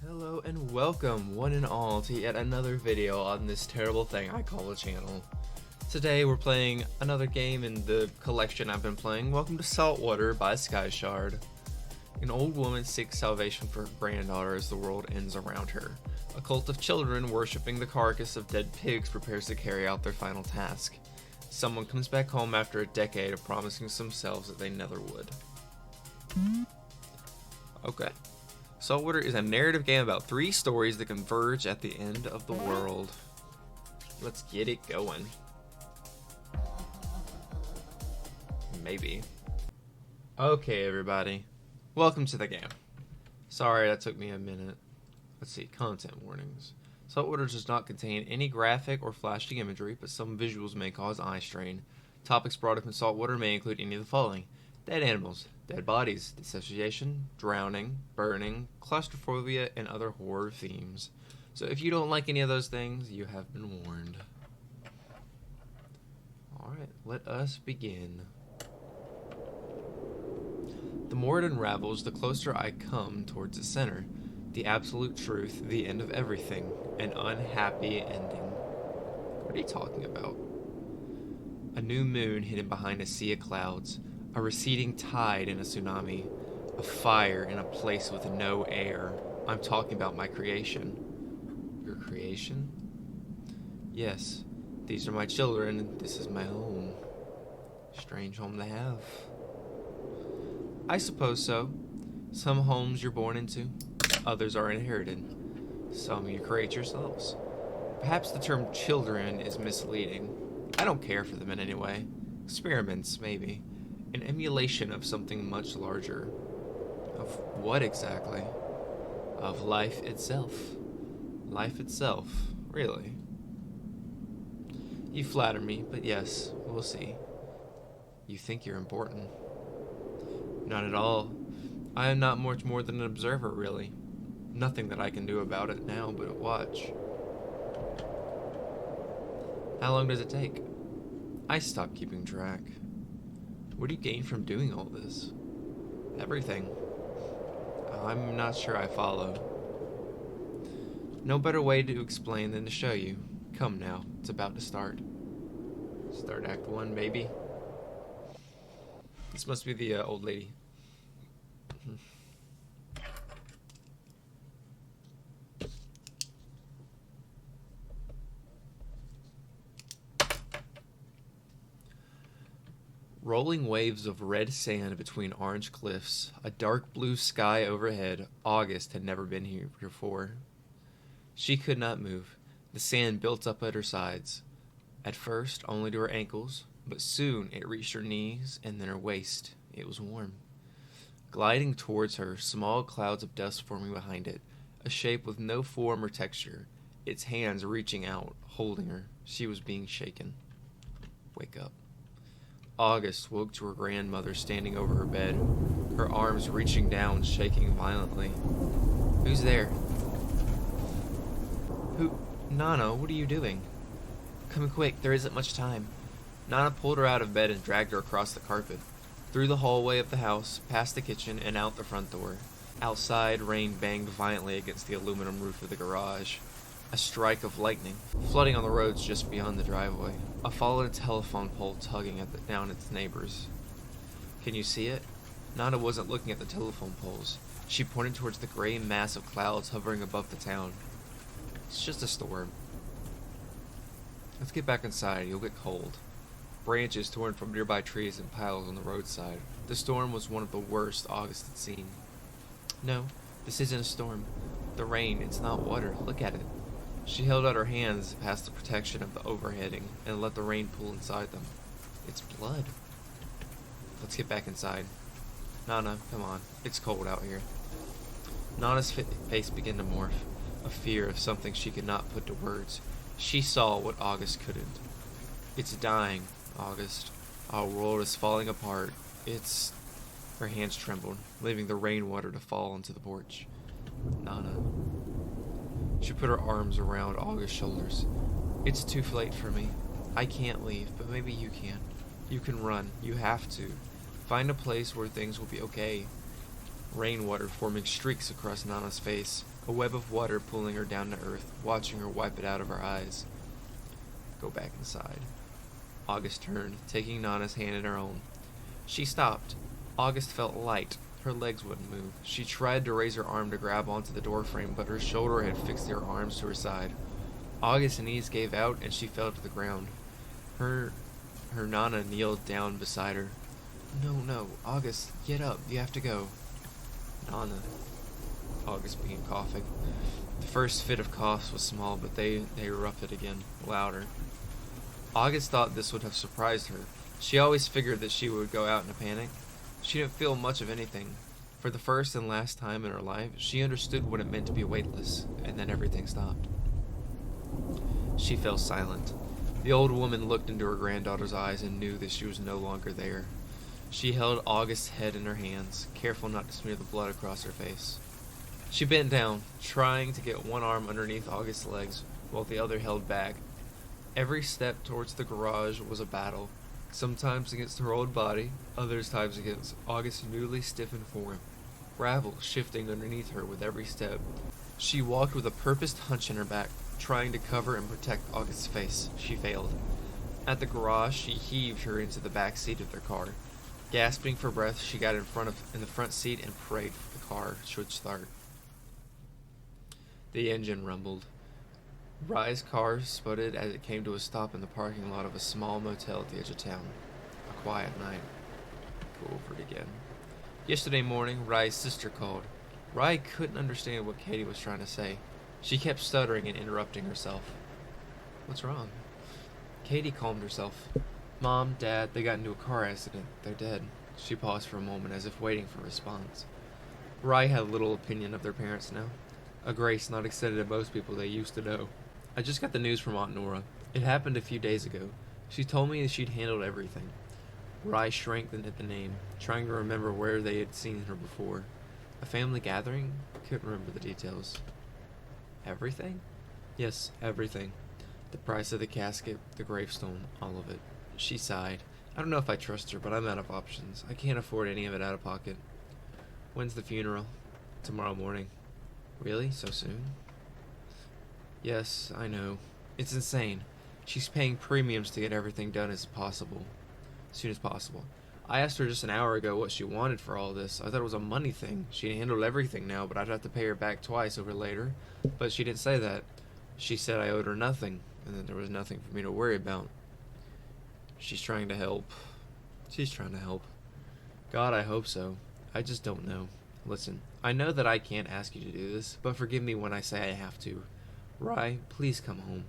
Hello and welcome, one and all, to yet another video on this terrible thing I call a channel. Today we're playing another game in the collection I've been playing. Welcome to Saltwater by Sky Shard. An old woman seeks salvation for her granddaughter as the world ends around her. A cult of children worshipping the carcass of dead pigs prepares to carry out their final task. Someone comes back home after a decade of promising themselves that they never would. Okay. Saltwater is a narrative game about three stories that converge at the end of the world. Let's get it going. Maybe. Okay, everybody. Welcome to the game. Sorry that took me a minute. Let's see, content warnings. Saltwater does not contain any graphic or flashing imagery, but some visuals may cause eye strain. Topics brought up in Saltwater may include any of the following: dead animals, dead bodies, dissociation, drowning, burning, claustrophobia, and other horror themes. So if you don't like any of those things, you have been warned. Alright, let us begin. The more it unravels, the closer I come towards the center. The absolute truth, the end of everything. An unhappy ending. What are you talking about? A new moon hidden behind a sea of clouds. A receding tide in a tsunami. A fire in a place with no air. I'm talking about my creation. Your creation? Yes, these are my children, and this is my home. Strange home to have. I suppose so. Some homes you're born into, others are inherited. Some you create yourselves. Perhaps the term children is misleading. I don't care for them in any way. Experiments, maybe. An emulation of something much larger. Of what exactly? Of life itself. Life itself, really. You flatter me, but yes, we'll see. You think you're important. Not at all. I am not much more than an observer, really. Nothing that I can do about it now but watch. How long does it take? I stopped keeping track. What do you gain from doing all this? Everything. I'm not sure I follow. No better way to explain than to show you. Come now, it's about to start. Start Act 1, maybe. This must be the old lady. Rolling waves of red sand between orange cliffs, a dark blue sky overhead. August had never been here before. She could not move. The sand built up at her sides. At first, only to her ankles, but soon it reached her knees and then her waist. It was warm. Gliding towards her, small clouds of dust forming behind it, a shape with no form or texture, its hands reaching out, holding her. She was being shaken. Wake up. August woke to her grandmother standing over her bed, her arms reaching down, shaking violently. Who's there? Who? Nana, what are you doing? Come quick, there isn't much time. Nana pulled her out of bed and dragged her across the carpet, through the hallway of the house, past the kitchen, and out the front door. Outside, rain banged violently against the aluminum roof of the garage. A strike of lightning, flooding on the roads just beyond the driveway. A fallen telephone pole tugging down its neighbors. Can you see it? Nana wasn't looking at the telephone poles. She pointed towards the gray mass of clouds hovering above the town. It's just a storm. Let's get back inside. You'll get cold. Branches torn from nearby trees in piles on the roadside. The storm was one of the worst August had seen. No, this isn't a storm. The rain, it's not water. Look at it. She held out her hands past the protection of the overheading and let the rain pool inside them. It's blood. Let's get back inside. Nana, come on. It's cold out here. Nana's face began to morph, a fear of something she could not put to words. She saw what August couldn't. It's dying, August. Our world is falling apart. It's... Her hands trembled, leaving the rainwater to fall onto the porch. Nana. She put her arms around August's shoulders. It's too late for me. I can't leave, but maybe you can. You can run. You have to. Find a place where things will be okay. rainwater forming streaks across Nana's face, a web of water pulling her down to earth, watching her wipe it out of her eyes. Go back inside. August turned, taking Nana's hand in her own. She stopped. August felt light. Her legs wouldn't move. She tried to raise her arm to grab onto the doorframe, but her shoulder had fixed her arms to her side. August's knees gave out, and she fell to the ground. Her Nana kneeled down beside her. No, August, get up. You have to go. Nana. August began coughing. The first fit of coughs was small, but they erupted again, louder. August thought this would have surprised her. She always figured that she would go out in a panic. She didn't feel much of anything. For the first and last time in her life, she understood what it meant to be weightless, and then everything stopped. She fell silent. The old woman looked into her granddaughter's eyes and knew that she was no longer there. She held August's head in her hands, careful not to smear the blood across her face. She bent down, trying to get one arm underneath August's legs, while the other held back. Every step towards the garage was a battle, sometimes against her old body, other times against August's newly stiffened form. Gravel shifting underneath her with every step. She walked with a purposed hunch in her back, trying to cover and protect August's face. She failed. At the garage, she heaved her into the back seat of their car. Gasping for breath, she got in the front seat and prayed for the car should start. The engine rumbled. Rye's car sputtered as it came to a stop in the parking lot of a small motel at the edge of town. A quiet night. Go over it again. Yesterday morning, Rye's sister called. Rye couldn't understand what Katie was trying to say. She kept stuttering and interrupting herself. What's wrong? Katie calmed herself. Mom, Dad, they got into a car accident. They're dead. She paused for a moment as if waiting for a response. Rye had little opinion of their parents now. A grace not extended to most people they used to know. I just got the news from Aunt Nora. It happened a few days ago. She told me that she'd handled everything. Rye strengthened at the name, trying to remember where they had seen her before. A family gathering? Couldn't remember the details. Everything? Yes, everything. The price of the casket, the gravestone, all of it. She sighed. I don't know if I trust her, but I'm out of options. I can't afford any of it out of pocket. When's the funeral? Tomorrow morning. Really? So soon? Yes, I know. It's insane. She's paying premiums to get everything done as soon as possible. I asked her just an hour ago what she wanted for all this. I thought it was a money thing. She handled everything now, but I'd have to pay her back twice over later. But she didn't say that. She said I owed her nothing, and that there was nothing for me to worry about. She's trying to help. She's trying to help. God, I hope so. I just don't know. Listen, I know that I can't ask you to do this, but forgive me when I say I have to. Rye, please come home.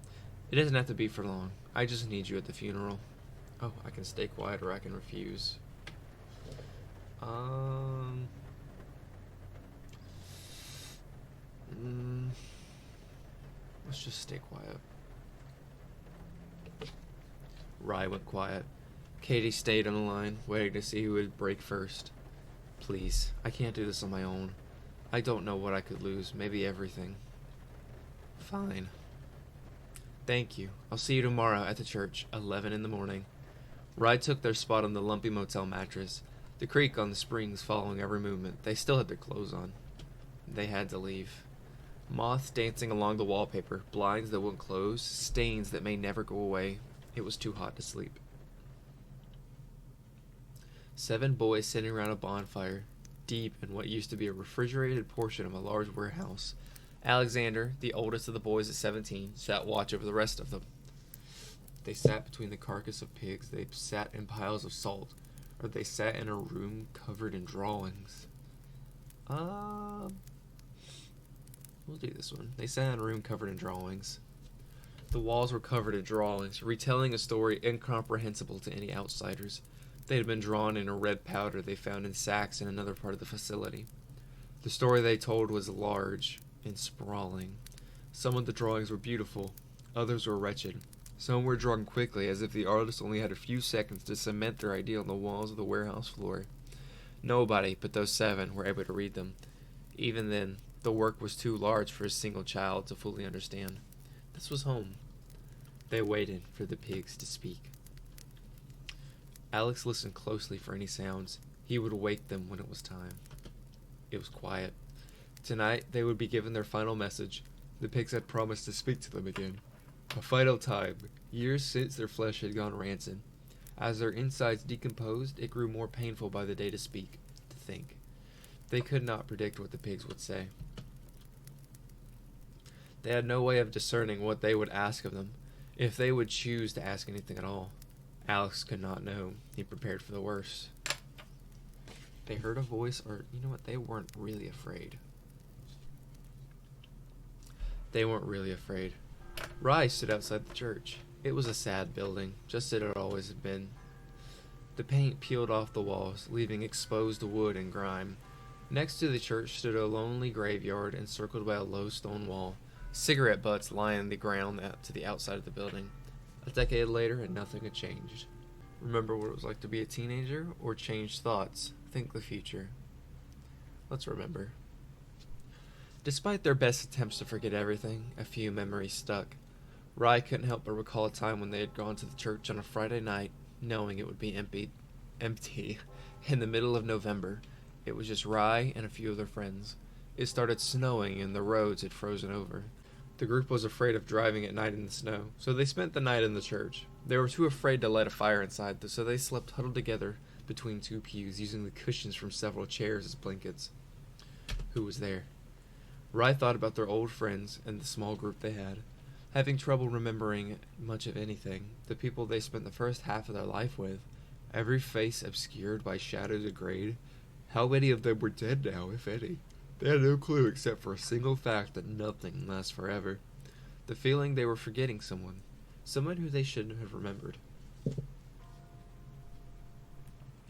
It doesn't have to be for long. I just need you at the funeral. Oh, I can stay quiet or I can refuse. Let's just stay quiet. Rye went quiet. Katie stayed on the line, waiting to see who would break first. Please, I can't do this on my own. I don't know what I could lose, maybe everything. Fine. Thank you. I'll see you tomorrow at the church, 11 in the morning. Rye took their spot on the lumpy motel mattress, the creak on the springs following every movement. They still had their clothes on. They had to leave. Moths dancing along the wallpaper, blinds that wouldn't close, stains that may never go away. It was too hot to sleep. 7 boys sitting around a bonfire, deep in what used to be a refrigerated portion of a large warehouse. Alexander, the oldest of the boys at 17, sat watch over the rest of them. They sat between the carcass of pigs, they sat in piles of salt, or they sat in a room covered in drawings. We'll do this one. They sat in a room covered in drawings. The walls were covered in drawings, retelling a story incomprehensible to any outsiders. They had been drawn in a red powder they found in sacks in another part of the facility. The story they told was large and sprawling. Some of the drawings were beautiful, others were wretched. Some were drawn quickly, as if the artist only had a few seconds to cement their idea on the walls of the warehouse floor. Nobody but those 7 were able to read them. Even then, the work was too large for a single child to fully understand. This was home. They waited for the pigs to speak. Alex listened closely for any sounds. He would wake them when it was time. It was quiet. Tonight, they would be given their final message. The pigs had promised to speak to them again. A final time, years since their flesh had gone rancid. As their insides decomposed, it grew more painful by the day to speak, to think. They could not predict what the pigs would say. They had no way of discerning what they would ask of them, if they would choose to ask anything at all. Alex could not know. He prepared for the worst. They heard a voice, or you know what, they weren't really afraid. They weren't really afraid. Rye stood outside the church. It was a sad building, just as it always had been. The paint peeled off the walls, leaving exposed wood and grime. Next to the church stood a lonely graveyard encircled by a low stone wall. Cigarette butts lying on the ground to the outside of the building. A decade later, and nothing had changed. Remember what it was like to be a teenager, or change thoughts? Think the future. Let's remember. Despite their best attempts to forget everything, a few memories stuck. Rye couldn't help but recall a time when they had gone to the church on a Friday night, knowing it would be empty, in the middle of November. It was just Rye and a few of their friends. It started snowing and the roads had frozen over. The group was afraid of driving at night in the snow, so they spent the night in the church. They were too afraid to light a fire inside, so they slept huddled together between two pews, using the cushions from several chairs as blankets. Who was there? Rye thought about their old friends and the small group they had. Having trouble remembering much of anything, the people they spent the first half of their life with, every face obscured by shadows of grade. How many of them were dead now, if any? They had no clue except for a single fact that nothing lasts forever. The feeling they were forgetting someone. Someone who they shouldn't have remembered.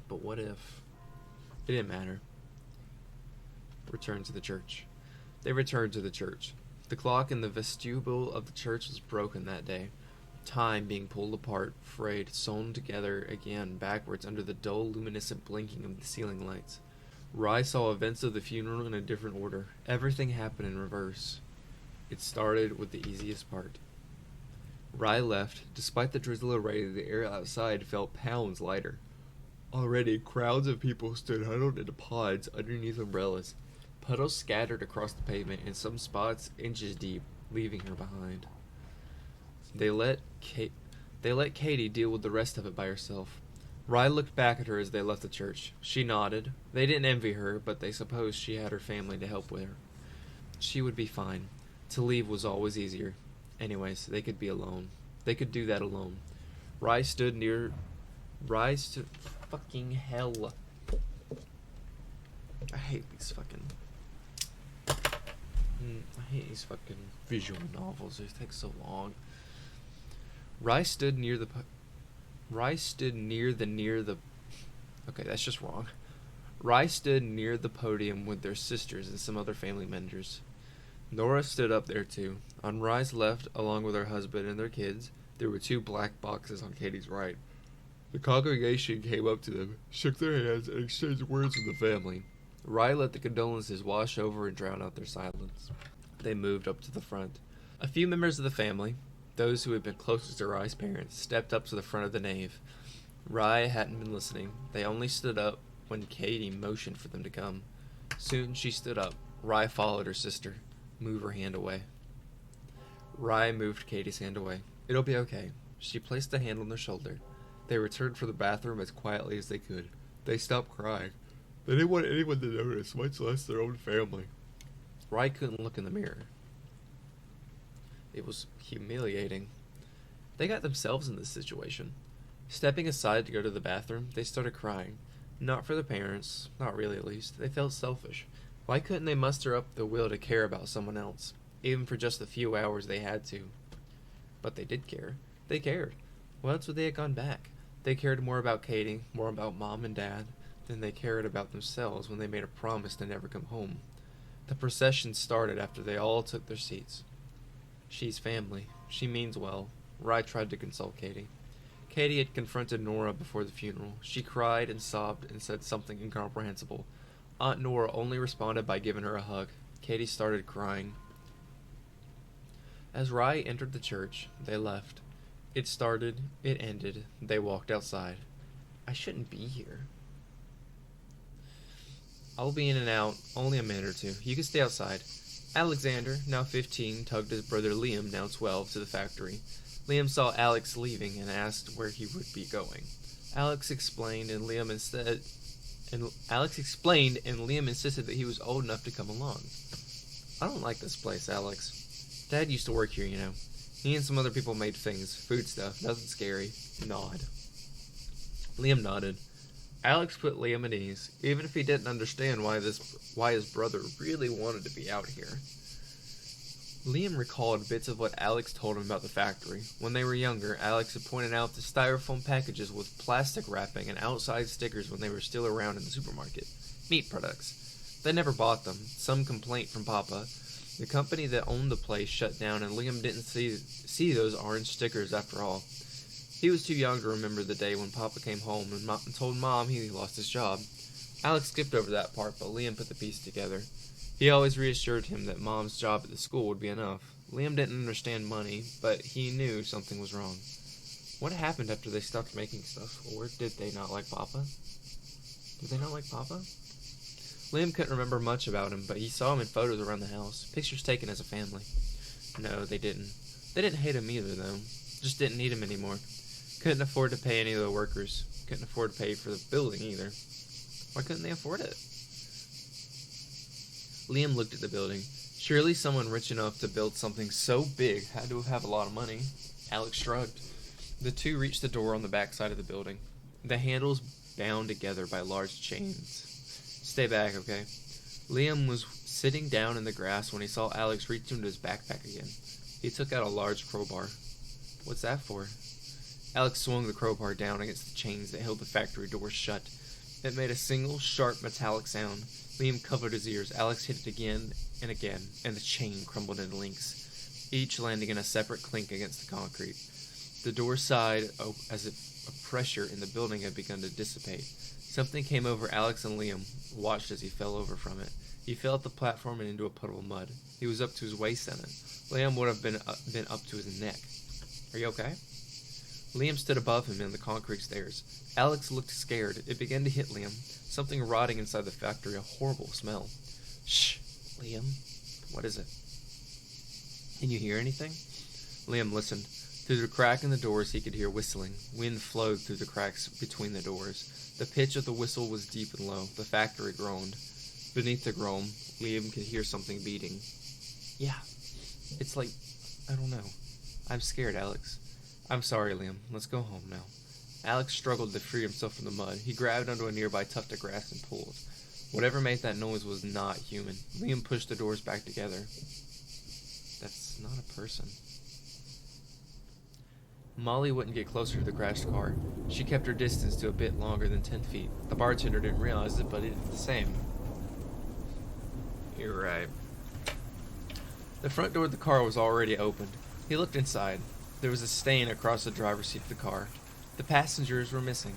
But what if? It didn't matter. Return to the church. They returned to the church. The clock in the vestibule of the church was broken that day. Time being pulled apart, frayed, sewn together again backwards under the dull luminescent blinking of the ceiling lights. Rye saw events of the funeral in a different order. Everything happened in reverse. It started with the easiest part. Rye left. Despite the drizzle of rain, the air outside felt pounds lighter. Already, crowds of people stood huddled into pods underneath umbrellas. Puddles scattered across the pavement, in some spots inches deep, leaving her behind. They let Katie deal with the rest of it by herself. Rye looked back at her as they left the church. She nodded. They didn't envy her, but they supposed she had her family to help with her. She would be fine. To leave was always easier. Anyways, they could be alone. They could do that alone. Rye stood... Fucking hell. I hate these fucking visual novels. They take so long. Rye stood near the... Okay, that's just wrong. Rye stood near the podium with their sisters and some other family members. Nora stood up there too. On Rye's left, along with her husband and their kids, there were two black boxes on Katie's right. The congregation came up to them, shook their hands, and exchanged words with the family. Rye let the condolences wash over and drown out their silence. They moved up to the front. A few members of the family, those who had been closest to Rye's parents, stepped up to the front of the nave. Rye hadn't been listening. They only stood up when Katie motioned for them to come. Soon she stood up. Rye followed her sister. Move her hand away. Rye moved Katie's hand away. It'll be okay. She placed a hand on their shoulder. They returned for the bathroom as quietly as they could. They stopped crying. They didn't want anyone to notice, much less their own family. Rye couldn't look in the mirror. It was humiliating. They got themselves in this situation. Stepping aside to go to the bathroom, they started crying. Not for the parents, not really at least. They felt selfish. Why couldn't they muster up the will to care about someone else, even for just the few hours they had to? But they did care. They cared. Once they had gone back, they cared more about Katie, more about Mom and Dad, than they cared about themselves when they made a promise to never come home. The procession started after they all took their seats. She's family. She means well. Rye tried to console Katie. Katie had confronted Nora before the funeral. She cried and sobbed and said something incomprehensible. Aunt Nora only responded by giving her a hug. Katie started crying. As Rye entered the church, they left. It started, it ended, they walked outside. I shouldn't be here. I'll be in and out, only a minute or two. You can stay outside. Alexander, now 15, tugged his brother Liam, now 12, to the factory. Liam saw Alex leaving and asked where he would be going. Alex explained, and Liam insisted that he was old enough to come along. I don't like this place, Alex. Dad used to work here, you know. He and some other people made things, food stuff, nothing scary. Nod. Liam nodded. Alex put Liam at ease, even if he didn't understand why his brother really wanted to be out here. Liam recalled bits of what Alex told him about the factory. When they were younger, Alex had pointed out the styrofoam packages with plastic wrapping and outside stickers when they were still around in the supermarket. Meat products. They never bought them. Some complaint from Papa. The company that owned the place shut down, and Liam didn't see those orange stickers after all. He was too young to remember the day when Papa came home and told Mom he lost his job. Alex skipped over that part, but Liam put the piece together. He always reassured him that Mom's job at the school would be enough. Liam didn't understand money, but he knew something was wrong. What happened after they stopped making stuff? Or did they not like Papa? Did they not like Papa? Liam couldn't remember much about him, but he saw him in photos around the house, pictures taken as a family. No, they didn't. They didn't hate him either, though. Just didn't need him anymore. Couldn't afford to pay any of the workers. Couldn't afford to pay for the building either. Why couldn't they afford it? Liam looked at the building. Surely someone rich enough to build something so big had to have a lot of money. Alex shrugged. The two reached the door on the back side of the building. The handles bound together by large chains. Stay back, okay? Liam was sitting down in the grass when he saw Alex reach into his backpack again. He took out a large crowbar. What's that for? Alex swung the crowbar down against the chains that held the factory doors shut. It made a single, sharp, metallic sound. Liam covered his ears. Alex hit it again, and the chain crumbled into links, each landing in a separate clink against the concrete. The door sighed as if a pressure in the building had begun to dissipate. Something came over Alex, and Liam watched as he fell over from it. He fell off the platform and into a puddle of mud. He was up to his waist in it. Liam would have been up to his neck. Are you okay? Liam stood above him in the concrete stairs. Alex looked scared. It began to hit Liam. Something rotting inside the factory, a horrible smell. Shh, Liam. What is it? Can you hear anything? Liam listened. Through the crack in the doors he could hear whistling. Wind flowed through the cracks between the doors. The pitch of the whistle was deep and low. The factory groaned. Beneath the groan, Liam could hear something beating. Yeah, it's like, I don't know. I'm scared, Alex. I'm sorry, Liam. Let's go home now. Alex struggled to free himself from the mud. He grabbed onto a nearby tuft of grass and pulled. Whatever made that noise was not human. Liam pushed the doors back together. That's not a person. Molly wouldn't get closer to the crashed car. She kept her distance to a bit longer than 10 feet. The bartender didn't realize it, but he did the same. You're right. The front door of the car was already opened. He looked inside. There was a stain across the driver's seat of the car. The passengers were missing.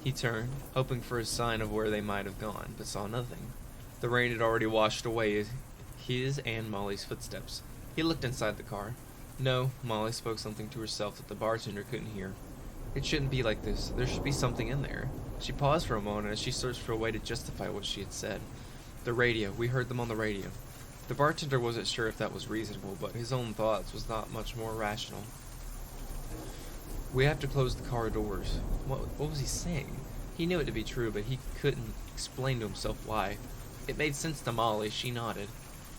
He turned, hoping for a sign of where they might have gone, but saw nothing. The rain had already washed away his and Molly's footsteps. He looked inside the car. No, Molly spoke something to herself that the bartender couldn't hear. It shouldn't be like this. There should be something in there. She paused for a moment as she searched for a way to justify what she had said. The radio. We heard them on the radio. The bartender wasn't sure if that was reasonable, but his own thoughts was not much more rational. We have to close the car doors. What was he saying? He knew it to be true, but he couldn't explain to himself why. It made sense to Molly. She nodded.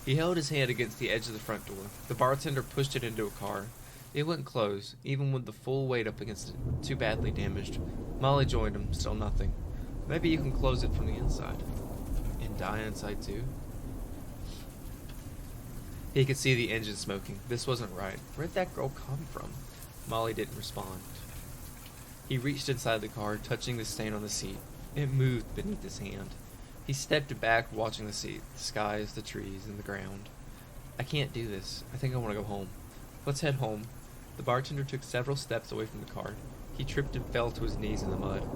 He held his hand against the edge of the front door. The bartender pushed it into a car. It wouldn't close, even with the full weight up against it, too badly damaged. Molly joined him, still nothing. Maybe you can close it from the inside. And die inside too? He could see the engine smoking. This wasn't right. Where'd that girl come from? Molly didn't respond. He reached inside the car, touching the stain on the seat. It moved beneath his hand. He stepped back, watching the seat, the skies, the trees, and the ground. I can't do this. I think I want to go home. Let's head home. The bartender took several steps away from the car. He tripped and fell to his knees in the mud.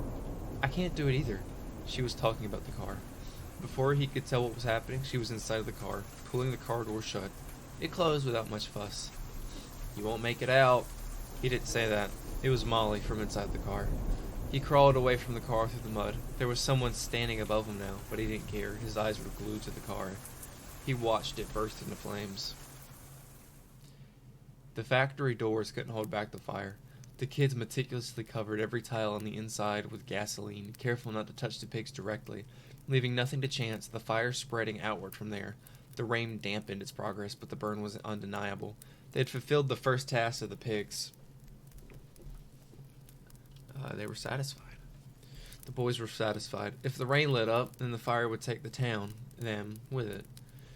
I can't do it either. She was talking about the car. Before he could tell what was happening, she was inside of the car, pulling the car door shut. It closed without much fuss. You won't make it out. He didn't say that. It was Molly from inside the car. He crawled away from the car through the mud. There was someone standing above him now, but he didn't care. His eyes were glued to the car. He watched it burst into flames. The factory doors couldn't hold back the fire. The kids meticulously covered every tile on the inside with gasoline, careful not to touch the pigs directly, leaving nothing to chance, the fire spreading outward from there. The rain dampened its progress, but the burn was undeniable. They had fulfilled the first task of the pigs. They were satisfied. The boys were satisfied. If the rain lit up, then the fire would take the town, them, with it.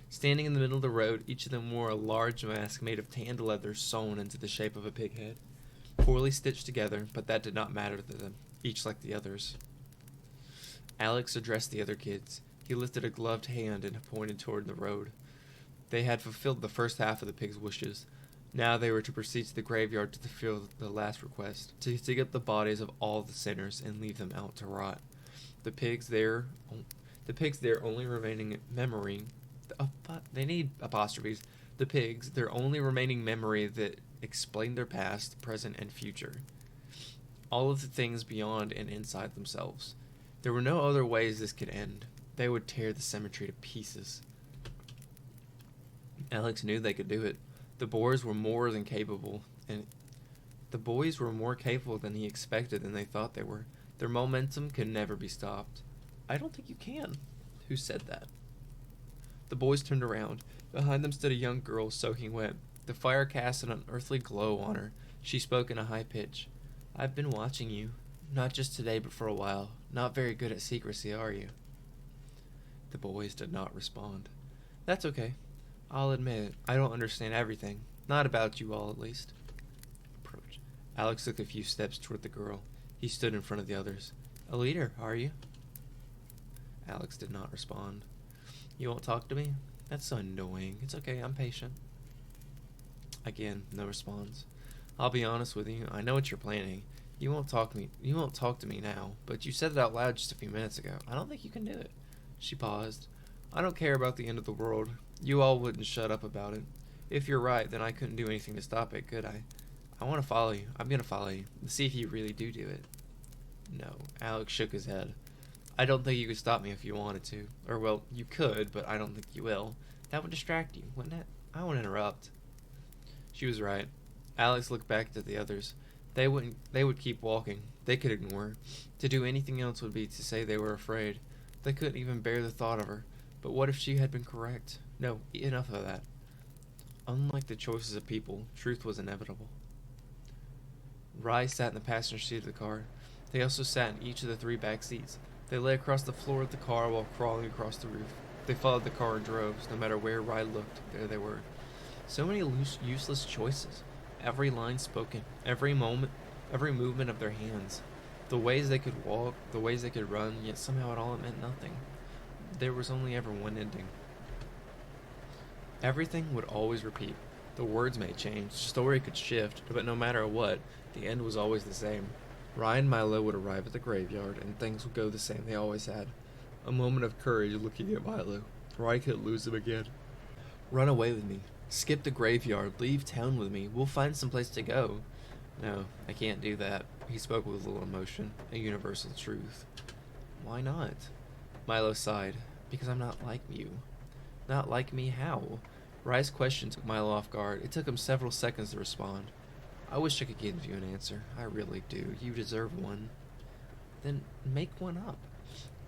Standing in the middle of the road, each of them wore a large mask made of tanned leather sewn into the shape of a pig head. Poorly stitched together, but that did not matter to them, each like the others. Alex addressed the other kids. He lifted a gloved hand and pointed toward the road. They had fulfilled the first half of the pig's wishes. Now they were to proceed to the graveyard to fulfill the last request, to dig up the bodies of all the sinners and leave them out to rot. The pigs their only remaining memory. They need apostrophes. The pigs, their only remaining memory that explained their past, present, and future. All of the things beyond and inside themselves. There were no other ways this could end. They would tear the cemetery to pieces. Alex knew they could do it. The boys were more capable than he expected than they thought they were. Their momentum could never be stopped. I don't think you can. Who said that? The boys turned around. Behind them stood a young girl soaking wet. The fire cast an unearthly glow on her. She spoke in a high pitch. I've been watching you. Not just today, but for a while. Not very good at secrecy, are you? The boys did not respond. That's okay. I'll admit it. I don't understand everything. Not about you all, at least. Approach. Alex took a few steps toward the girl. He stood in front of the others. A leader, are you? Alex did not respond. You won't talk to me? That's so annoying. It's okay, I'm patient. Again, no response. I'll be honest with you. I know what you're planning. You won't talk to me now, but you said it out loud just a few minutes ago. I don't think you can do it. She paused. I don't care about the end of the world. You all wouldn't shut up about it. If you're right, then I couldn't do anything to stop it, could I? I want to follow you. I'm going to follow you. See if you really do it. No. Alex shook his head. I don't think you could stop me if you wanted to. Or, well, you could, but I don't think you will. That would distract you, wouldn't it? I won't interrupt. She was right. Alex looked back at the others. They would keep walking. They could ignore. To do anything else would be to say they were afraid. They couldn't even bear the thought of her. But what if she had been correct? No, enough of that. Unlike the choices of people, truth was inevitable. Rye sat in the passenger seat of the car. They also sat in each of the 3 back seats. They lay across the floor of the car while crawling across the roof. They followed the car in droves. No matter where Rye looked, there they were. So many useless choices. Every line spoken, every movement of their hands. The ways they could walk, the ways they could run, yet somehow it all meant nothing. There was only ever one ending. Everything would always repeat. The words may change, the story could shift, but no matter what, the end was always the same. Rye and Milo would arrive at the graveyard, and things would go the same they always had. A moment of courage looking at Milo. Rye could lose him again. Run away with me. Skip the graveyard. Leave town with me. We'll find some place to go. No, I can't do that. He spoke with a little emotion, a universal truth. Why not? Milo sighed. Because I'm not like you. Not like me how? Rye's question took Milo off guard. It took him several seconds to respond. I wish I could give you an answer. I really do. You deserve one. Then make one up.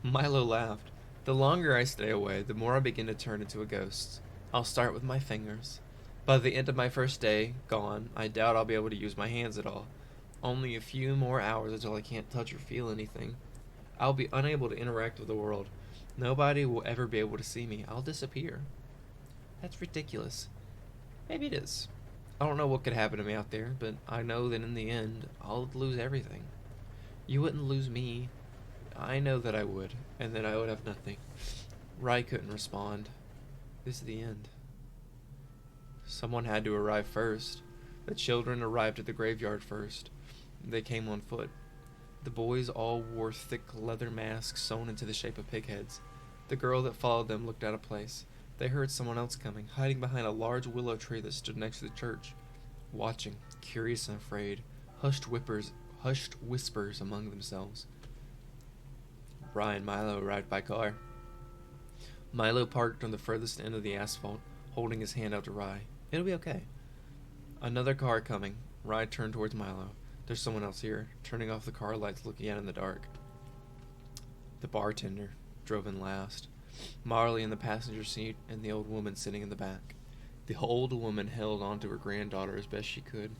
Milo laughed. The longer I stay away, the more I begin to turn into a ghost. I'll start with my fingers. By the end of my first day, gone, I doubt I'll be able to use my hands at all. Only a few more hours until I can't touch or feel anything. I'll be unable to interact with the world. Nobody will ever be able to see me. I'll disappear. That's ridiculous. Maybe it is. I don't know what could happen to me out there, but I know that in the end, I'll lose everything. You wouldn't lose me. I know that I would, and that I would have nothing. Rye couldn't respond. This is the end. Someone had to arrive first. The children arrived at the graveyard first. They came on foot. The boys all wore thick leather masks sewn into the shape of pig heads. The girl that followed them looked out of place. They heard someone else coming, hiding behind a large willow tree that stood next to the church. Watching, curious and afraid, hushed hushed whispers among themselves. Rye and Milo arrived by car. Milo parked on the furthest end of the asphalt, holding his hand out to Rye. It'll be okay. Another car coming. Rye turned towards Milo. There's someone else here, turning off the car lights, looking out in the dark. The bartender drove in last. Marley in the passenger seat, and the old woman sitting in the back. The old woman held onto her granddaughter as best she could.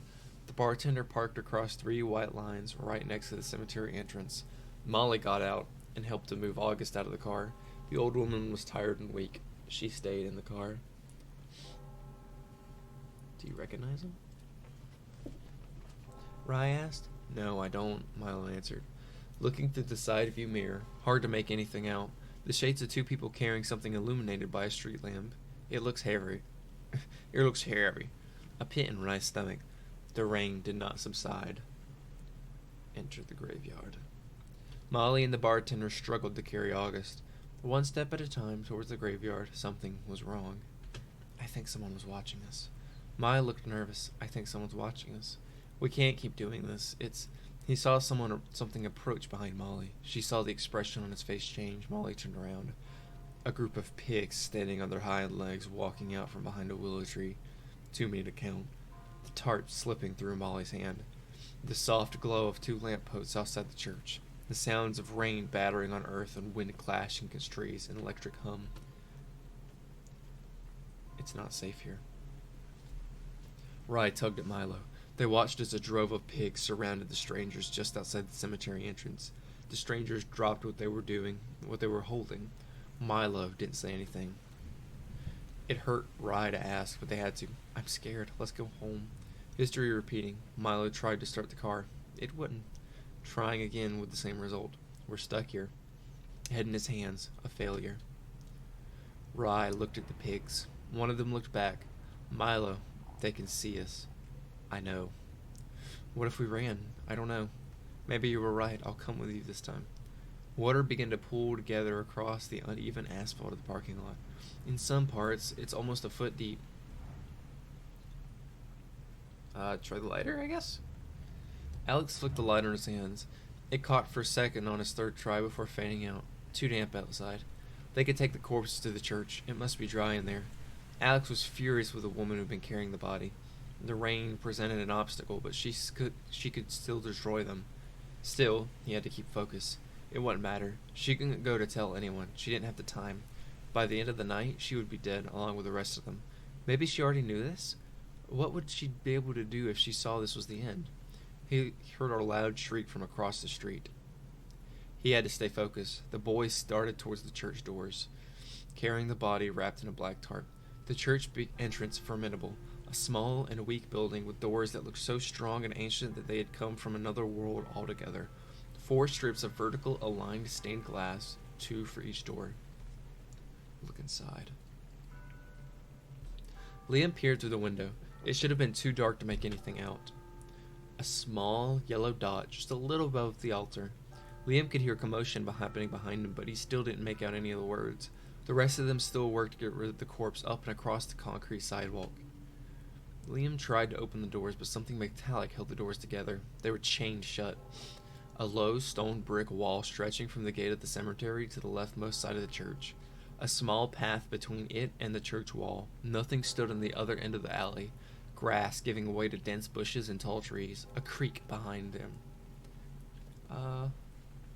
The bartender parked across 3 white lines right next to the cemetery entrance. Molly got out and helped to move August out of the car. The old woman was tired and weak. She stayed in the car. Do you recognize him? Rye asked. No, I don't, Milo answered. Looking through the side view mirror, hard to make anything out. The shades of 2 people carrying something illuminated by a street lamp. It looks hairy. It looks hairy. A pit in Rye's stomach. The rain did not subside. Enter the graveyard. Molly and the bartender struggled to carry August. One step at a time towards the graveyard. Something was wrong. I think someone was watching us. Maya looked nervous. I think someone's watching us. We can't keep doing this. He saw something approach behind Molly. She saw the expression on his face change. Molly turned around. A group of pigs standing on their hind legs, walking out from behind a willow tree. 2 many to count. The tart slipping through Molly's hand. The soft glow of 2 lampposts outside the church. The sounds of rain battering on earth and wind clashing against trees, an electric hum. It's not safe here. Rye tugged at Milo. They watched as a drove of pigs surrounded the strangers just outside the cemetery entrance. The strangers dropped what they were doing, what they were holding. Milo didn't say anything. It hurt Rye to ask, but they had to. I'm scared. Let's go home. History repeating. Milo tried to start the car. It wouldn't. Trying again with the same result. We're stuck here. Head in his hands. A failure. Rye looked at the pigs. One of them looked back. Milo, they can see us. I know. What if we ran? I don't know. Maybe you were right. I'll come with you this time. Water began to pool together across the uneven asphalt of the parking lot. In some parts, it's almost a foot deep. Try the lighter, I guess? Alex flicked the lighter in his hands. It caught for a second on his third try before fading out. Too damp outside. They could take the corpses to the church. It must be dry in there. Alex was furious with the woman who'd been carrying the body. The rain presented an obstacle, but she could still destroy them. Still, he had to keep focus. It wouldn't matter. She couldn't go to tell anyone. She didn't have the time. By the end of the night, she would be dead, along with the rest of them. Maybe she already knew this? What would she be able to do if she saw this was the end? He heard a loud shriek from across the street. He had to stay focused. The boys started towards the church doors, carrying the body wrapped in a black tarp. The church entrance formidable, a small and weak building with doors that looked so strong and ancient that they had come from another world altogether. 4 strips of vertical aligned stained glass, 2 for each door. Look inside. Liam peered through the window. It should have been too dark to make anything out. A small yellow dot just a little above the altar. Liam could hear commotion happening behind him, but he still didn't make out any of the words. The rest of them still worked to get rid of the corpse up and across the concrete sidewalk. Liam tried to open the doors, but something metallic held the doors together. They were chained shut. A low stone brick wall stretching from the gate of the cemetery to the leftmost side of the church. A small path between it and the church wall. Nothing stood on the other end of the alley. Grass giving way to dense bushes and tall trees. A creek behind them.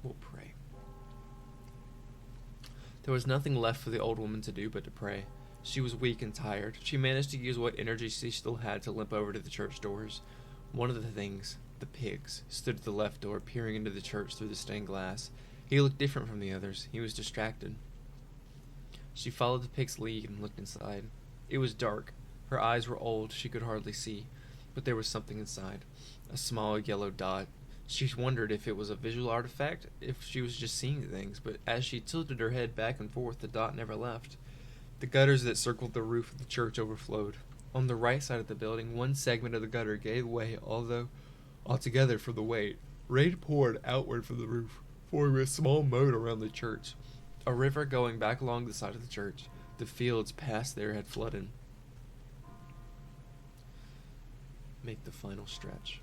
We'll pray. There was nothing left for the old woman to do but to pray. She was weak and tired. She managed to use what energy she still had to limp over to the church doors. One of the things, the pigs, stood at the left door, peering into the church through the stained glass. He looked different from the others. He was distracted. She followed the pig's lead and looked inside. It was dark. Her eyes were old. She could hardly see. But there was something inside. A small yellow dot. She wondered if it was a visual artifact, if she was just seeing things, but as she tilted her head back and forth, the dot never left. The gutters that circled the roof of the church overflowed. On the right side of the building, one segment of the gutter gave way, although altogether for the weight. Rain poured outward from the roof, forming a small moat around the church. A river going back along the side of the church. The fields past there had flooded. Make the final stretch.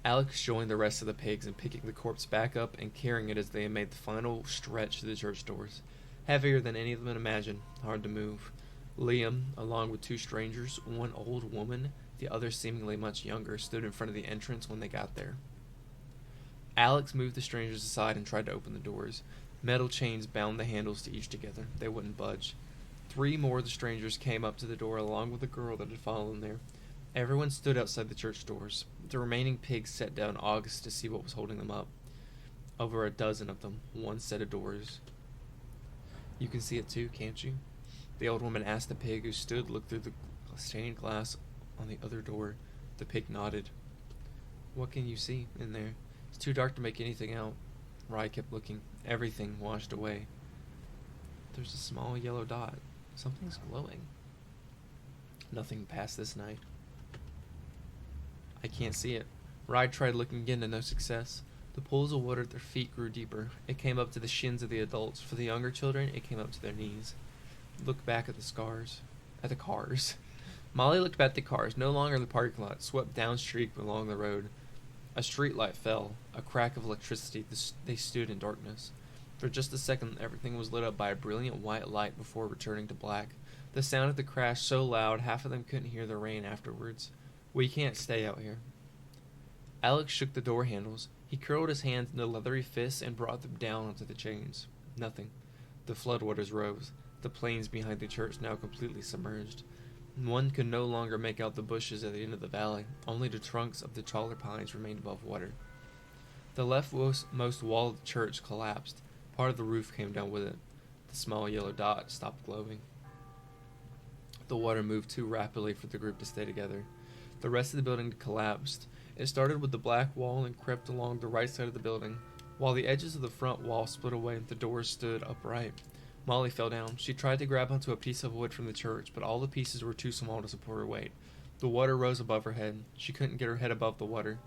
Alex joined the rest of the pigs in picking the corpse back up and carrying it as they made the final stretch to the church doors. Heavier than any of them had imagined, hard to move. Liam, along with two strangers, one old woman, the other seemingly much younger, stood in front of the entrance when they got there. Alex moved the strangers aside and tried to open the doors. Metal chains bound the handles to each together. They wouldn't budge. 3 more of the strangers came up to the door along with the girl that had fallen there. Everyone stood outside the church doors. The remaining pigs sat down August to see what was holding them up. Over a dozen of them, one set of doors. You can see it too, can't you? The old woman asked the pig who stood looked through the stained glass on the other door. The pig nodded. What can you see in there? It's too dark to make anything out. Rye kept looking. Everything washed away. There's a small yellow dot. Something's glowing. Nothing past this night. I can't see it. Rye tried looking again to no success. The pools of water at their feet grew deeper. It came up to the shins of the adults. For the younger children, it came up to their knees. Look back at the scars. At the cars. Molly looked back at the cars. No longer in the parking lot. Swept downstream along the road. A street light fell. A crack of electricity. They stood in darkness. For just a second, everything was lit up by a brilliant white light before returning to black. The sound of the crash so loud, half of them couldn't hear the rain afterwards. We can't stay out here. Alex shook the door handles. He curled his hands into leathery fists and brought them down onto the chains. Nothing. The floodwaters rose. The plains behind the church now completely submerged. One could no longer make out the bushes at the end of the valley. Only the trunks of the taller pines remained above water. The leftmost wall of the church collapsed. Part of the roof came down with it. The small yellow dot stopped glowing. The water moved too rapidly for the group to stay together. The rest of the building collapsed. It started with the black wall and crept along the right side of the building. While the edges of the front wall split away, the doors stood upright. Molly fell down. She tried to grab onto a piece of wood from the church, but all the pieces were too small to support her weight. The water rose above her head. She couldn't get her head above the water.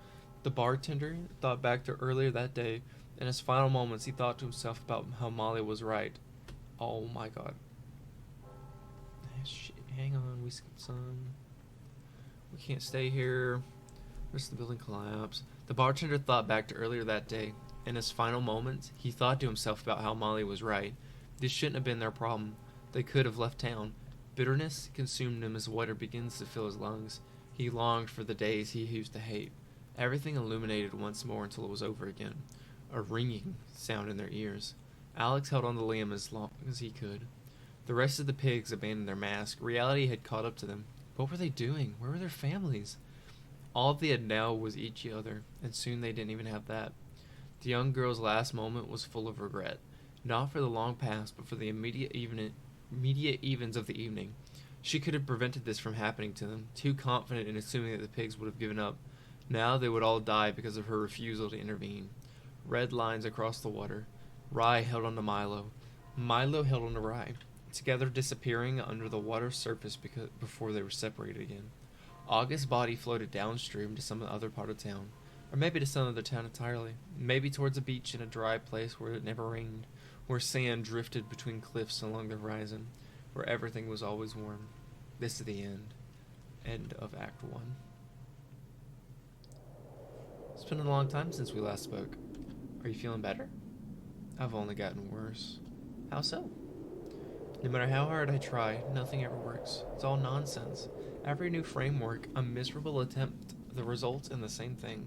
The bartender thought back to earlier that day. In his final moments, he thought to himself about how Molly was right. Oh my god. Hang on, we skipped some. We can't stay here. The rest of the building collapsed. The bartender thought back to earlier that day. In his final moments, he thought to himself about how Molly was right. This shouldn't have been their problem. They could have left town. Bitterness consumed him as water begins to fill his lungs. He longed for the days he used to hate. Everything illuminated once more until it was over again. A ringing sound in their ears. Alex held on to Liam as long as he could. The rest of the pigs abandoned their mask. Reality had caught up to them. What were they doing? Where were their families? All they had now was each other, and soon they didn't even have that. The young girl's last moment was full of regret. Not for the long past, but for the immediate events of the evening. She could have prevented this from happening to them, too confident in assuming that the pigs would have given up. Now they would all die because of her refusal to intervene. Red lines across the water. Rye held on to Milo. Milo held on to Rye, together disappearing under the water's surface before they were separated again. August's body floated downstream to some other part of town, or maybe to some other town entirely, maybe towards a beach in a dry place where it never rained, where sand drifted between cliffs along the horizon, where everything was always warm. This is the end. End of Act 1. It's been a long time since we last spoke. Are you feeling better? I've only gotten worse. How so? No matter how hard I try, nothing ever works. It's all nonsense. Every new framework, a miserable attempt, the results in the same thing.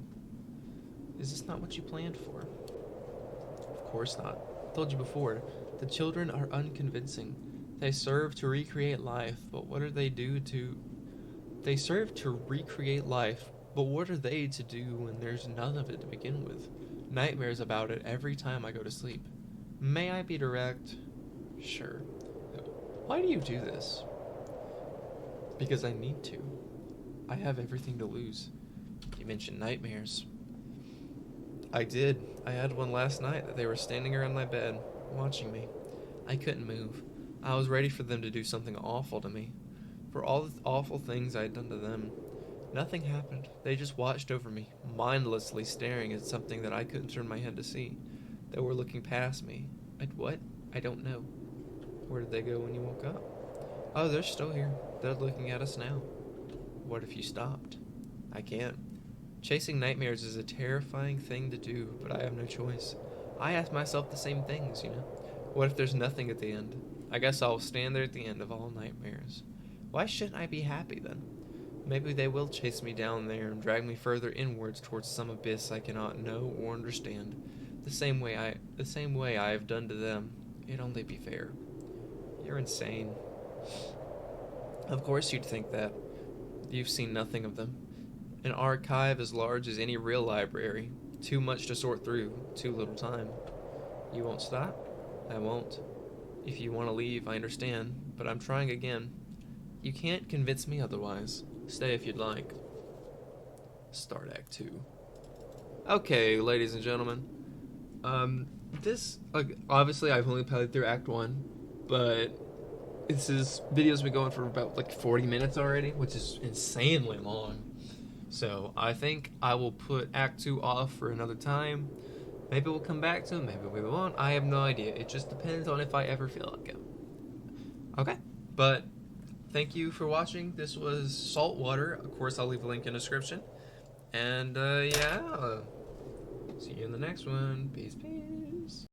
Is this not what you planned for? Of course not. I told you before, the children are unconvincing. They serve to recreate life, but what are they do to... They serve to recreate life, but what are they to do when there's none of it to begin with? Nightmares about it every time I go to sleep. May I be direct? Sure. Why do you do this? Because I need to. I have everything to lose. You mentioned nightmares. I did. I had one last night that they were standing around my bed, watching me. I couldn't move. I was ready for them to do something awful to me. For all the awful things I had done to them. Nothing happened. They just watched over me, mindlessly staring at something that I couldn't turn my head to see. They were looking past me. At what? I don't know. Where did they go when you woke up? Oh, they're still here. They're looking at us now. What if you stopped? I can't. Chasing nightmares is a terrifying thing to do, but I have no choice. I ask myself the same things, you know. What if there's nothing at the end? I guess I'll stand there at the end of all nightmares. Why shouldn't I be happy then? Maybe they will chase me down there and drag me further inwards towards some abyss I cannot know or understand. The same way I have done to them. It'd only be fair. You're insane. Of course you'd think that. You've seen nothing of them. An archive as large as any real library. Too much to sort through, too little time. You won't stop? I won't. If you want to leave, I understand, but I'm trying again. You can't convince me otherwise. Stay if you'd like. Start Act 2. Okay, ladies and gentlemen. This, like, obviously I've only played through Act 1, but video's been going for about, like, 40 minutes already, which is insanely long. So, I think I will put Act 2 off for another time. Maybe we'll come back to it, maybe we won't. I have no idea. It just depends on if I ever feel like it. Okay, but thank you for watching. This was Saltwater. Of course, I'll leave a link in the description. And, yeah, see you in the next one. Peace, peace.